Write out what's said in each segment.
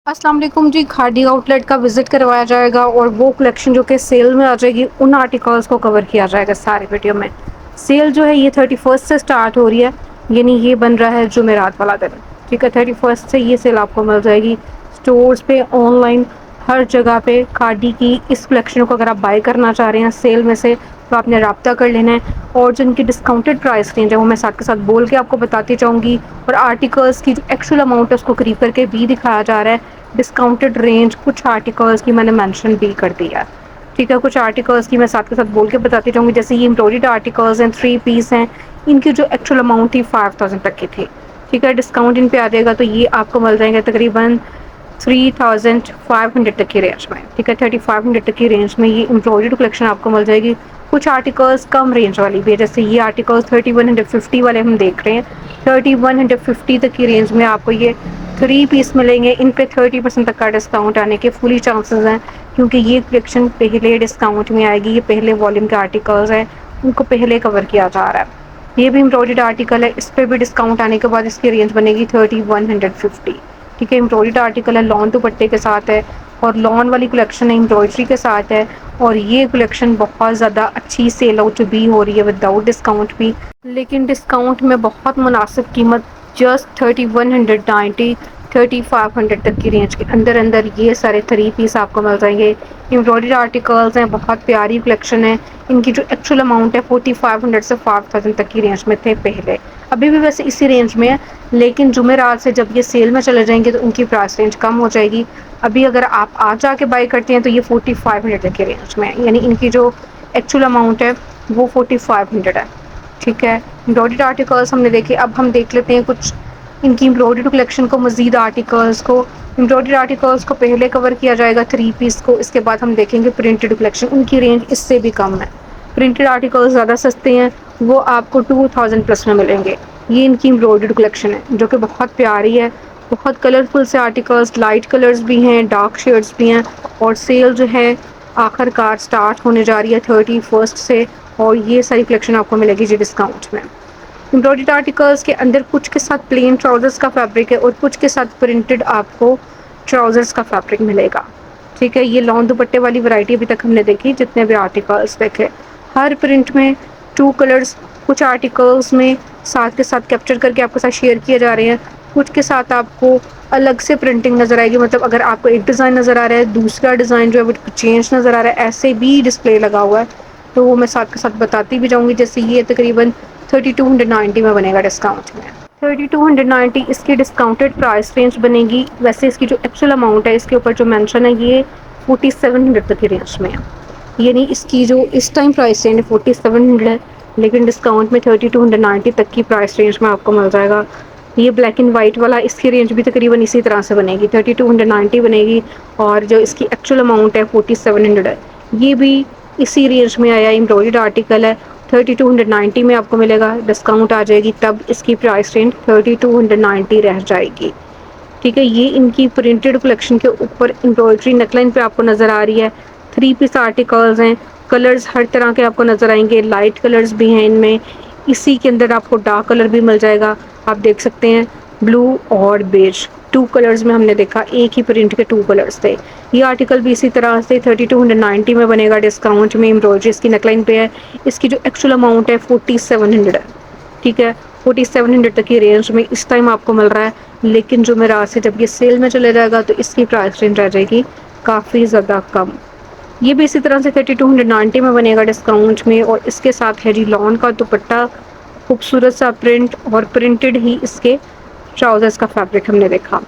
अस्सलाम वालेकुम जी। खादी आउटलेट का विज़िट करवाया जाएगा और वो कलेक्शन जो कि सेल में आ जाएगी उन आर्टिकल्स को कवर किया जाएगा सारे वीडियो में। सेल जो है ये 31st से स्टार्ट हो रही है, यानी ये बन रहा है जुमेरात वाला दिन। ठीक है, 31st से ये सेल आपको मिल जाएगी स्टोर्स पे, ऑनलाइन, हर जगह पे। खादी की इस कलेक्शन को अगर आप बाय करना चाह रहे हैं सेल में से तो आपने रब्ता कर लेना है। और जो इनकी डिस्काउंटेड प्राइस रेंज है वो मैं साथ के साथ बोल के आपको बताती जाऊँगी, और आर्टिकल्स की जो एक्चुअल अमाउंट है उसको करीब करके भी दिखाया जा रहा है। डिस्काउंटेड रेंज कुछ आर्टिकल्स की मैंने मेंशन भी कर दिया। ठीक है, कुछ आर्टिकल्स की मैं साथ के साथ बोल के बताती जाऊँगी। जैसे ये एम्ब्रॉयडर्ड आर्टिकल्स हैं, 3 पीस हैं, इनकी जो एक्चुअल अमाउंट थी 5000 तक की थी। ठीक है, डिस्काउंट इन पे आ जाएगा तो ये आपको मिल जाएंगे तकरीबन 3500 तक की रेंज में। ठीक है, 3500 तक की रेंज में ये एम्ब्रॉयडर्ड कलेक्शन आपको मिल जाएगी। कुछ आर्टिकल्स कम रेंज वाली भी है, जैसे ये आर्टिकल्स 3150 वाले हम देख रहे हैं। 3150 तक की रेंज में आपको ये 3 पीस मिलेंगे। इन पे 30% तक का डिस्काउंट आने के फुली चांसेस हैं, क्योंकि ये कलेक्शन पहले डिस्काउंट में आएगी। ये पहले वॉल्यूम के आर्टिकल्स हैं, उनको पहले कवर किया जा रहा है। ये भी एम्ब्रॉयडर्ड आर्टिकल है, इस पर भी डिस्काउंट आने के बाद इसकी रेंज बनेगी 3150। ठीक है, एम्ब्रॉयडर्ड आर्टिकल है, लॉन दुपट्टे के साथ है, और लॉन वाली कलेक्शन है, एम्ब्रॉयडरी के साथ है। और ये कलेक्शन बहुत ज़्यादा अच्छी सेल आउट भी हो रही है विदाउट डिस्काउंट भी, लेकिन डिस्काउंट में बहुत मुनासिब कीमत, जस्ट 3190, 3500 तक की रेंज के अंदर अंदर ये सारे 3 पीस आपको मिल जाएंगे। एम्ब्रॉयडरी आर्टिकल्स हैं, बहुत प्यारी कलेक्शन है। इनकी जो एक्चुअल अमाउंट है 4500 से 5000 तक की रेंज में थे पहले, अभी भी वैसे इसी रेंज में है, लेकिन जुमेरात से जब ये सेल में चले जाएंगे तो उनकी प्राइस रेंज कम हो जाएगी। अभी अगर आप आज जाके बाई करते हैं तो ये 4500 तक की रेंज में है, यानी इनकी जो एक्चुअल अमाउंट है वो 4500 है। ठीक है, एम्ब्रॉयडर्ड आर्टिकल्स हमने देखे, अब हम देख लेते हैं कुछ इनकी एम्ब्रॉयडर्ड कलेक्शन को, मज़ीद आर्टिकल्स को। एम्ब्रॉयडर्ड आर्टिकल्स को पहले कवर किया जाएगा 3 पीस को, इसके बाद हम देखेंगे प्रिंटेड कलेक्शन, उनकी रेंज इससे भी कम है। प्रिंटेड आर्टिकल्स ज़्यादा सस्ते हैं, वो आपको 2000 प्लस में मिलेंगे। ये इनकी एम्ब्रॉयडर्ड कलेक्शन है जो कि बहुत प्यारी है, बहुत कलरफुल से आर्टिकल्स, लाइट कलर्स भी हैं, डार्क शेड्स भी हैं। और सेल जो है आखिरकार स्टार्ट होने जा रही है 31st से, और ये सारी कलेक्शन आपको मिलेगी जी डिस्काउंट में। एम्ब्रॉयडर्ड आर्टिकल्स के अंदर कुछ के साथ प्लेन ट्राउजर्स का फैब्रिक है और कुछ के साथ प्रिंटेड आपको ट्राउजर्स का फैब्रिक मिलेगा। ठीक है, ये लॉन्ग दुपट्टे वाली वैरायटी अभी तक हमने देखी, जितने भी आर्टिकल्स देखे हर प्रिंट में 2 कलर्स, कुछ आर्टिकल्स में साथ के साथ कैप्चर करके आपके साथ शेयर किए जा रहे हैं, कुछ के साथ आपको अलग से प्रिंटिंग नज़र आएगी। मतलब अगर आपको एक डिज़ाइन नज़र आ रहा है, दूसरा डिज़ाइन जो है वो चेंज नज़र आ रहा है, ऐसे भी डिस्प्ले लगा हुआ है, तो वो मैं साथ के साथ बताती भी जाऊँगी। जैसे ये तकरीबन 3290 में बनेगा डिस्काउंट में। 3290 इसकी डिस्काउंटेड प्राइस रेंज बनेगी। वैसे इसकी जो एक्चुअल अमाउंट है इसके ऊपर जो मेंशन है ये 4700 तक की रेंज में है, यानी इसकी जो इस टाइम प्राइस रेंज 4700 है, लेकिन डिस्काउंट में 3290 तक की प्राइस रेंज में आपको मिल जाएगा। ये ब्लैक एंड वाइट वाला, इसकी रेंज भी तकरीबन इसी तरह से बनेगी, 3290 बनेगी। और जो इसकी एक्चुअल अमाउंट है 4700 है, ये भी इसी रेंज में आया, एम्ब्रॉयडर्ड आर्टिकल है, 3290 में आपको मिलेगा। डिस्काउंट आ जाएगी तब इसकी प्राइस रेंज 3290 रह जाएगी। ठीक है, ये इनकी प्रिंटेड कलेक्शन के ऊपर एम्ब्रॉयडरी नेकलाइन पे आपको नज़र आ रही है। 3 पीस आर्टिकल्स हैं, कलर्स हर तरह के आपको नज़र आएंगे, लाइट कलर्स भी हैं इनमें, इसी के अंदर आपको डार्क कलर भी मिल जाएगा। आप देख सकते हैं ब्लू और बेज, 2 कलर्स में हमने देखा, एक ही प्रिंट के 2 कलर्स थे। ये आर्टिकल भी इसी तरह से 3290 में बनेगा डिस्काउंट में। एम्ब्रॉयडरी इसकी नेकलाइन पे है, इसकी जो एक्चुअल अमाउंट है 4700 है। ठीक है, 4700 तक की रेंज में इस टाइम आपको मिल रहा है, लेकिन जो मेरा से जब ये सेल में चले जाएगा तो इसकी प्राइस रेंज रह जाएगी काफ़ी ज़्यादा कम। ये भी इसी तरह से 3290 में बनेगा डिस्काउंट में, और इसके साथ है जी लॉन का दुपट्टा, खूबसूरत सा प्रिंट, और प्रिंटेड ही इसके ट्राउजर्स का फैब्रिक हमने देखा।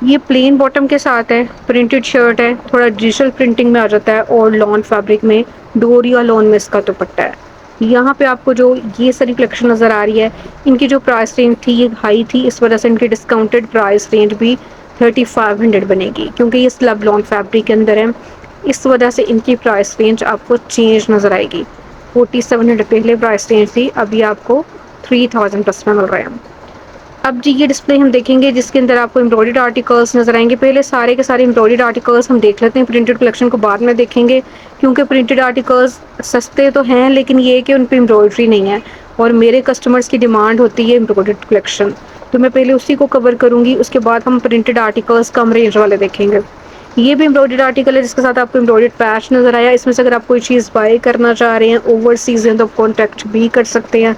ये प्लेन बॉटम के साथ है, प्रिंटेड शर्ट है, थोड़ा डिजिटल प्रिंटिंग में आ जाता है, और लॉन फैब्रिक में डोरिया लॉन में इसका दुपट्टा है। यहाँ पे आपको जो ये सारी कलेक्शन नज़र आ रही है, इनकी जो प्राइस रेंज थी ये हाई थी, इस वजह से इनकी डिस्काउंटेड प्राइस रेंज भी 3500 बनेगी, क्योंकि ये स्लब लॉन फैब्रिक के अंदर है, इस वजह से इनकी प्राइस रेंज आपको चेंज नज़र आएगी। 4700 पहले प्राइस रेंज थी, अभी आपको 3000 प्लस में मिल रहे हैं। अब जी ये डिस्प्ले हम देखेंगे जिसके अंदर आपको एम्ब्रॉयडर्ड आर्टिकल्स नज़र आएंगे। पहले सारे के सारे एम्ब्रॉयडर्ड आर्टिकल्स हम देख लेते हैं, प्रिंटेड कलेक्शन को बाद में देखेंगे, क्योंकि प्रिंटेड आर्टिकल्स सस्ते तो हैं लेकिन ये कि उन पर एम्ब्रॉयडरी नहीं है, और मेरे कस्टमर्स की डिमांड होती है एम्ब्रॉयडर्ड कलेक्शन। तो मैं पहले उसी को कवर करूँगी, उसके बाद हम प्रिंटेड आर्टिकल्स कम रेंज वाले देखेंगे। ये भी एम्ब्रॉयडर्ड आर्टिकल है जिसके साथ आपको एम्ब्रॉयडर्ड पैच नज़र आया। इसमें से अगर आप कोई चीज़ बाय करना चाह रहे हैं ओवरसीज़ हैं तो कॉन्टैक्ट भी कर सकते हैं।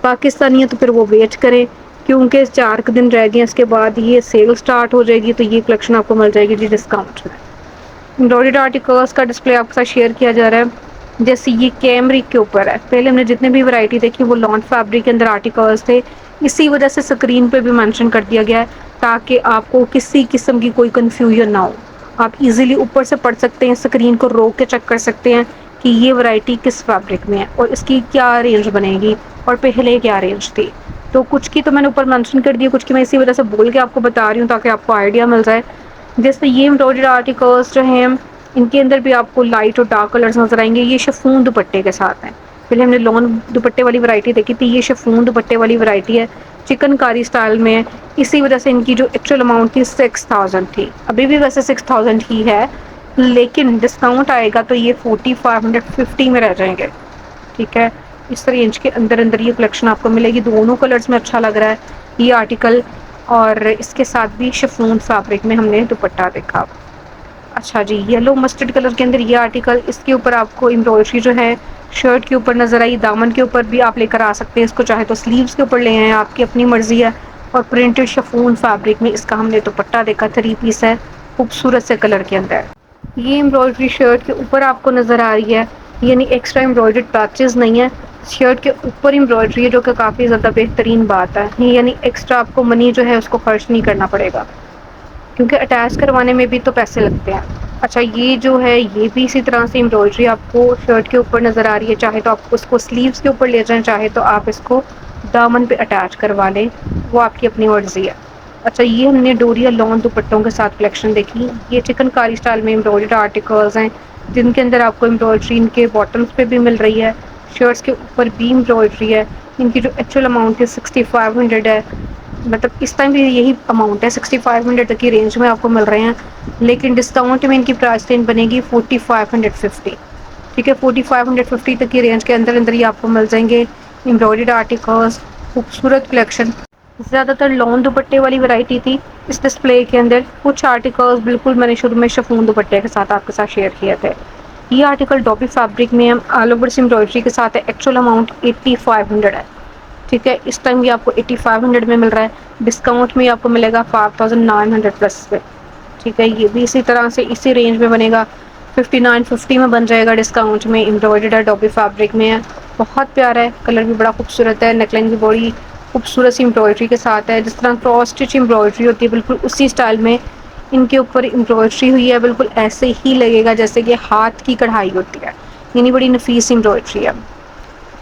पाकिस्तानी है तो फिर वो वेट करें, क्योंकि 4 दिन रह गए हैं, इसके बाद ये सेल स्टार्ट हो जाएगी तो ये कलेक्शन आपको मिल जाएगी जी डिस्काउंट में। एम्ब्रॉयडर्ड आर्टिकल्स का डिस्प्ले आपके साथ शेयर किया जा रहा है। जैसे ये कैमरिक के ऊपर है, पहले हमने जितने भी वैरायटी देखी वो लॉन फैब्रिक के अंदर आर्टिकल्स थे, इसी वजह से स्क्रीन पे भी मेंशन कर दिया गया है ताकि आपको किसी किस्म की कोई कन्फ्यूजन ना हो। आप इजीली ऊपर से पढ़ सकते हैं, स्क्रीन को रोक के चेक कर सकते हैं कि ये वैरायटी किस फैब्रिक में है और इसकी क्या रेंज बनेगी और पहले क्या रेंज थी। तो कुछ की तो मैंने ऊपर मेंशन कर दी है, कुछ की मैं इसी वजह से बोल के आपको बता रही हूँ ताकि आपको आइडिया मिल जाए। जैसे ये एम्ब्रॉयडर्ड आर्टिकल्स जो हैं इनके अंदर भी आपको लाइट और डार्क कलर्स नजर आएंगे। ये शिफॉन दुपट्टे के साथ हैं। पहले हमने लॉन दुपट्टे वाली वैरायटी देखी थी, ये शिफॉन दुपट्टे वाली वैरायटी है, चिकनकारी स्टाइल में है। इसी वजह से इनकी जो एक्चुअल अमाउंट थी 6000 थी, अभी भी वैसे 6000 ही है, लेकिन डिस्काउंट आएगा तो ये 4550 में रह जाएंगे। ठीक है, इस रेंज के अंदर अंदर ये कलेक्शन आपको मिलेगी। दोनों कलर्स में अच्छा लग रहा है ये आर्टिकल, और इसके साथ भी शिफॉन फैब्रिक में हमने दुपट्टा देखा। अच्छा जी, येलो मस्टर्ड कलर के अंदर ये आर्टिकल, इसके ऊपर आपको एम्ब्रॉयडरी जो है शर्ट के ऊपर नज़र आई, दामन के ऊपर भी आप लेकर आ सकते हैं इसको, चाहे तो स्लीव्स के ऊपर ले आए, आपकी अपनी मर्जी है। और प्रिंटेड शिफॉन फैब्रिक में इसका हमने दुपट्टा देखा, 3 पीस है, खूबसूरत से कलर के अंदर। ये एम्ब्रॉयडरी शर्ट के ऊपर आपको नज़र आ रही है, यानी एक्स्ट्रा एम्ब्रॉयडर्ड पैचेस नहीं है, शर्ट के ऊपर एम्ब्रॉयडरी है, जो कि काफ़ी ज़्यादा बेहतरीन बात है। यानी एक्स्ट्रा आपको मनी जो है उसको खर्च नहीं करना पड़ेगा, क्योंकि अटैच करवाने में भी तो पैसे लगते हैं। अच्छा, ये जो है ये भी इसी तरह से एम्ब्रॉयडरी आपको शर्ट के ऊपर नज़र आ रही है, चाहे तो आप उसको स्लीव्स के ऊपर ले जाएं, चाहे तो आप इसको दामन पे अटैच करवा लें, वो आपकी अपनी मर्जी है। अच्छा, ये हमने डोरिया लॉन दुपट्टों के साथ कलेक्शन देखी। ये चिकनकारी स्टाइल में एम्ब्रॉयडर्ड आर्टिकल्स हैं, जिनके अंदर आपको एम्ब्रॉयडरी इनके बॉटम्स पे भी मिल रही है, शर्ट्स के ऊपर भी एम्ब्रॉयडरी है। इनकी जो एक्चुअल अमाउंट है 6500 है, मतलब इस टाइम भी यही अमाउंट है, 6500 तक की रेंज में आपको मिल रहे हैं, लेकिन डिस्काउंट में इनकी प्राइस रेंज बनेगी 4550। ठीक है, 4550 तक की रेंज के अंदर अंदर ही आपको मिल जाएंगे एम्ब्रॉयडर्ड आर्टिकल्स, खूबसूरत कलेक्शन। ज़्यादातर लॉन दुपट्टे वाली वैरायटी थी इस डिस्प्ले के अंदर। कुछ आर्टिकल्स बिल्कुल मैंने शुरू में शिफॉन दुपट्टे के साथ आपके साथ शेयर किए थे। ये आर्टिकल डॉबी फैब्रिक में ऑल ओवर एम्ब्रॉयडरी के साथ है, एक्चुअल अमाउंट 8500 है। ठीक है, इस टाइम ये आपको 8500 में मिल रहा है, डिस्काउंट में आपको मिलेगा 5900 प्लस में। ठीक है, ये भी इसी तरह से इसी रेंज में बनेगा, 5950 में बन जाएगा डिस्काउंट में। एम्ब्रॉयडर्ड अडोबी फैब्रिक में है, बहुत प्यारा है, कलर भी बड़ा खूबसूरत है, नेकलाइन भी बड़ी खूबसूरत सी एम्ब्रॉयडरी के साथ है, जिस तरह क्रॉस स्टिच एम्ब्रॉयडरी होती है बिल्कुल उसी स्टाइल में इनके ऊपर एम्ब्रॉयडरी हुई है। बिल्कुल ऐसे ही लगेगा जैसे कि हाथ की कढ़ाई होती है, यानी बड़ी नफीस एम्ब्रॉयडरी है।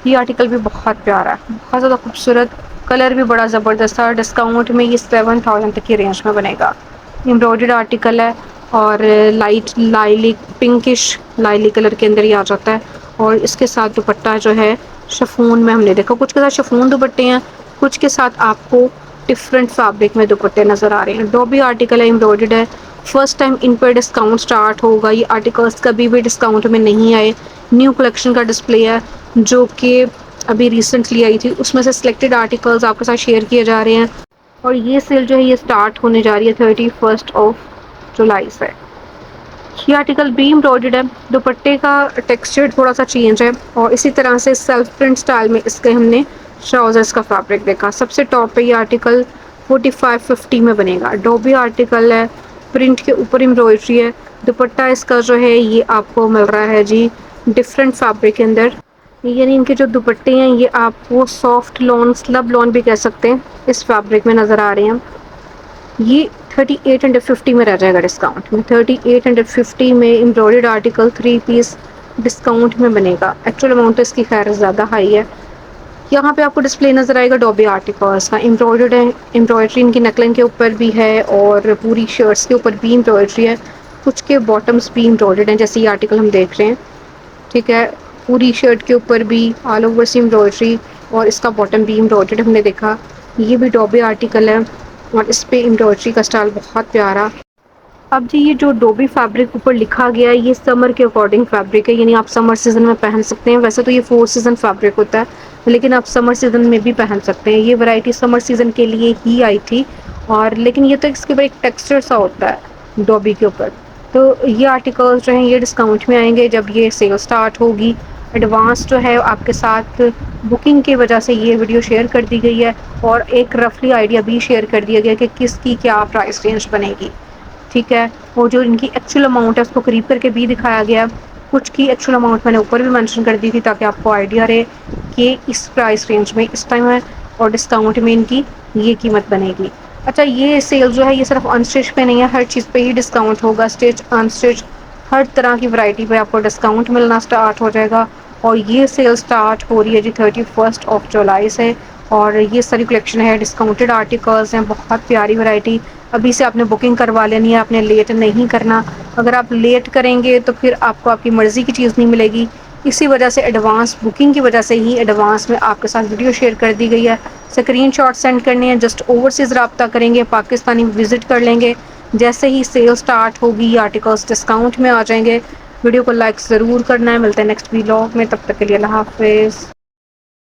ये आर्टिकल भी बहुत प्यारा है, बहुत ज़्यादा खूबसूरत, कलर भी बड़ा ज़बरदस्त है। डिस्काउंट में ये 7000 तक की रेंज में बनेगा। एम्ब्रॉयडर्ड आर्टिकल है और light lilac pinkish lilac colour के अंदर ही आ जाता है, और इसके साथ दुपट्टा जो है शिफॉन में हमने देखा, कुछ के साथ शिफॉन दुपट्टे हैं, कुछ के साथ आपको डिफरेंट फैब्रिक में दुपट्टे नज़र आ रहे हैं। डॉबी आर्टिकल है, एम्ब्रॉयडर्ड है, फर्स्ट टाइम इन पर डिस्काउंट स्टार्ट होगा। ये आर्टिकल्स कभी भी डिस्काउंट में नहीं आए, न्यू कलेक्शन का डिस्प्ले है जो कि अभी रिसेंटली आई थी, उसमें से सिलेक्टेड आर्टिकल्स आपके साथ शेयर किए जा रहे हैं। और ये सेल जो है ये स्टार्ट होने जा रही है 31 से। ये आर्टिकल भी एम्ब्रॉयडर्ड है, दुपट्टे का टेक्सचर थोड़ा सा चेंज है, और इसी तरह से सेल्फ प्रिंट स्टाइल में इसके हमने ट्राउजर्स का फैब्रिक देखा। सबसे टॉप पे ये आर्टिकल 4550 में बनेगा। डॉबी आर्टिकल है, प्रिंट के ऊपर एम्ब्रॉयडरी है, दुपट्टा इसका जो है ये आपको मिल रहा है जी डिफरेंट फैब्रिक के अंदर, यानी इनके जो दुपट्टे हैं ये आपको सॉफ्ट लॉन स्लब लॉन भी कह सकते हैं, इस फैब्रिक में नज़र आ रहे हैं। ये 3850 में रह जाएगा डिस्काउंट में। 3850 में एम्ब्रॉयडर्ड आर्टिकल 3 पीस डिस्काउंट में बनेगा। एक्चुअल अमाउंट तो इसकी खैर ज़्यादा हाई है। यहाँ पे आपको डिस्प्ले नज़र आएगा डॉबी आर्टिकल्स का, एम्ब्रॉयडर्ड है, एम्ब्रॉयडरी इनकी नेकलाइन के ऊपर भी है और पूरी शर्ट्स के ऊपर भी एम्ब्रॉयडरी है, कुछ के बॉटम्स भी एम्ब्रॉयडर्ड हैं जैसे ये आर्टिकल हम देख रहे हैं। ठीक है, पूरी शर्ट के ऊपर भी ऑल ओवर सी एम्ब्रॉयडरी, और इसका बॉटम भी एम्ब्रॉयडर्ड हमने देखा। ये भी डॉबी आर्टिकल है और इस पे एम्ब्रॉयडरी का स्टाइल बहुत प्यारा। अब जी ये जो डोबी फैब्रिक ऊपर लिखा गया है ये समर के अकॉर्डिंग फैब्रिक है, यानी आप समर सीजन में पहन सकते हैं। वैसे तो ये 4 सीजन फैब्रिक होता है, लेकिन आप समर सीज़न में भी पहन सकते हैं। ये वैरायटी समर सीज़न के लिए ही आई थी और लेकिन ये तो इसके ऊपर एक टेक्सचर सा होता है डॉबी के ऊपर। तो ये आर्टिकल्स जो हैं ये डिस्काउंट में आएँगे जब ये सेल स्टार्ट होगी। एडवांस जो है आपके साथ बुकिंग की वजह से ये वीडियो शेयर कर दी गई है और एक रफली आइडिया भी शेयर कर दिया गया कि किसकी क्या प्राइस रेंज बनेगी, ठीक है? और जो इनकी एक्चुअल अमाउंट है उसको करीब करके भी दिखाया गया है। कुछ की एक्चुअल अमाउंट मैंने ऊपर भी मेंशन कर दी थी ताकि आपको आइडिया रहे कि इस प्राइस रेंज में इस टाइम है और डिस्काउंट में इनकी ये कीमत बनेगी। अच्छा, ये सेल जो है ये सिर्फ अनस्टिच पे नहीं है, हर चीज़ पे ही डिस्काउंट होगा। स्टिच, अनस्टिच हर तरह की वैरायटी पे आपको डिस्काउंट मिलना स्टार्ट हो जाएगा और ये सेल स्टार्ट हो रही है जी 31 ऑफ जुलाई से और ये सारी कलेक्शन है, डिस्काउंटेड आर्टिकल्स हैं, बहुत प्यारी वैरायटी। अभी से आपने बुकिंग करवा लेनी है, आपने लेट नहीं करना। अगर आप लेट करेंगे तो फिर आपको आपकी मर्ज़ी की चीज़ नहीं मिलेगी। इसी वजह से एडवांस बुकिंग की वजह से ही एडवांस में आपके साथ वीडियो शेयर कर दी गई है। स्क्रीनशॉट सेंड करने हैं, जस्ट ओवरसीज़ रब्ता करेंगे, पाकिस्तानी विज़िट कर लेंगे। जैसे ही सेल स्टार्ट होगी आर्टिकल्स डिस्काउंट में आ जाएंगे। वीडियो को लाइक ज़रूर करना है। मिलते हैं नेक्स्ट व्लॉग में, तब तक के लिए अल्लाह हाफ़िज़।